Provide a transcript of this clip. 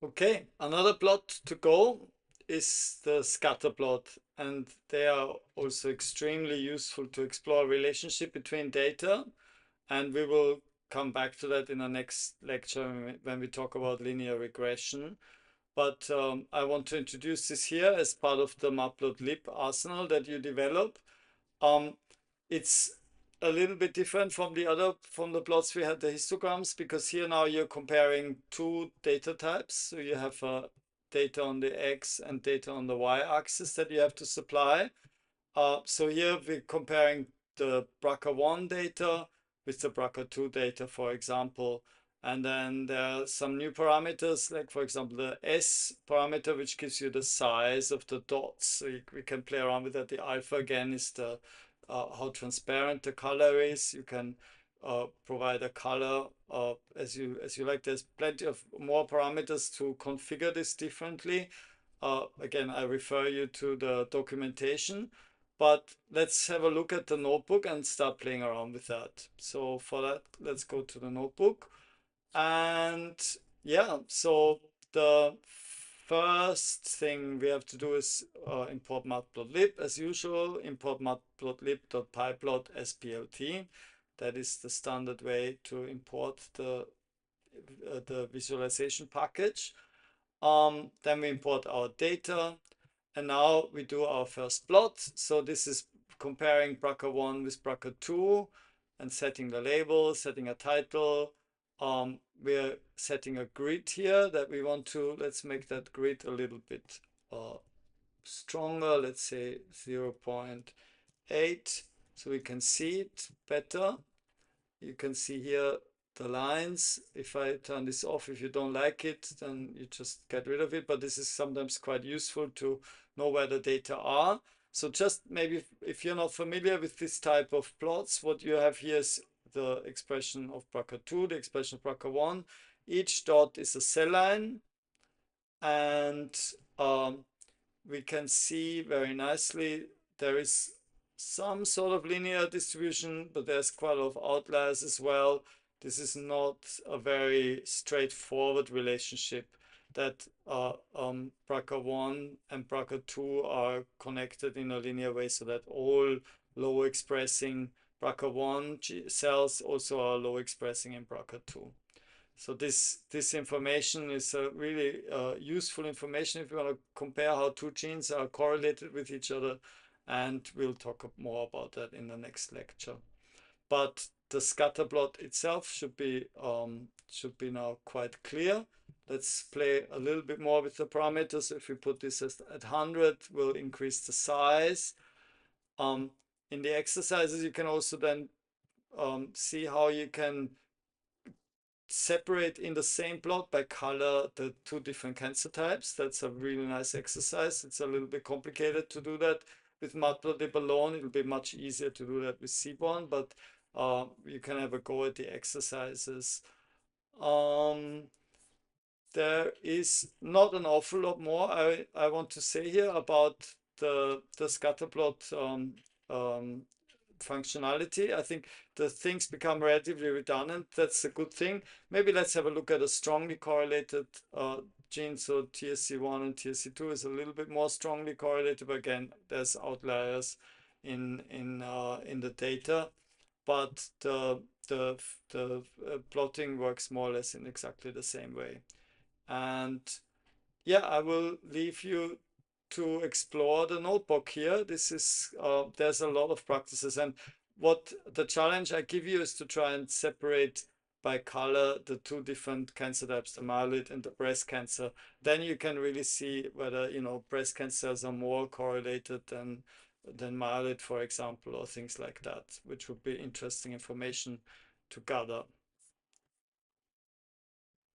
Okay, another plot to go is the scatter plot, and they are also extremely useful to explore relationship between data, and we will come back to that in the next lecture when we talk about linear regression. But I want to introduce this here as part of the matplotlib arsenal that you develop. Um, it's a little bit different from the plots we had the histograms, because here now you're comparing two data types. So you have data on the x and data on the y axis that you have to supply. So here we're comparing the BRCA1 data with the BRCA2 data, for example. And then there are some new parameters, like for example, the S parameter, which gives you the size of the dots. So we can play around with that. The alpha again is the how transparent the color is. You can provide a color as you like. There's plenty of more parameters to configure this differently. Again, I refer you to the documentation. But let's have a look at the notebook and start playing around with that. So for that, let's go to the notebook. And yeah, so the first thing we have to do is import matplotlib as usual, import matplotlib.pyplot splt. That is the standard way to import the visualization package. Then we import our data. And now we do our first plot. So this is comparing BRCA1 with BRCA2 and setting the label, setting a title. We're setting a grid here that we want to, let's make that grid a little bit stronger. Let's say 0.8 so we can see it better. You can see here the lines. If I turn this off, if you don't like it, then you just get rid of it. But this is sometimes quite useful to know where the data are. So just maybe if you're not familiar with this type of plots, what you have here is the expression of BRCA2, the expression of BRCA1. Each dot is a cell line, and we can see very nicely there is some sort of linear distribution, but there's quite a lot of outliers as well. This is not a very straightforward relationship that BRCA1 and BRCA2 are connected in a linear way, so that all low expressing BRCA1 cells also are low expressing in BRCA2. So this information is really useful information if you want to compare how two genes are correlated with each other, and we'll talk more about that in the next lecture. But the scatter plot itself should be now quite clear. Let's play a little bit more with the parameters. If we put this at 100, we'll increase the size. In the exercises, you can also then see how you can separate in the same plot by color the two different cancer types. That's a really nice exercise. It's a little bit complicated to do that with matplotlib alone. It'll be much easier to do that with Seaborn, but you can have a go at the exercises. There is not an awful lot more I want to say here about the scatterplot functionality. I think the things become relatively redundant. That's a good thing. Maybe let's have a look at a strongly correlated gene. So TSC1 and TSC2 is a little bit more strongly correlated, but again, there's outliers in the data. But the plotting works more or less in exactly the same way. And yeah, I will leave you to explore the notebook here. This is there's a lot of practices, and what the challenge I give you is to try and separate by color the two different cancer types, the myeloid and the breast cancer. Then you can really see whether breast cancers are more correlated than myeloid, for example, or things like that, which would be interesting information to gather.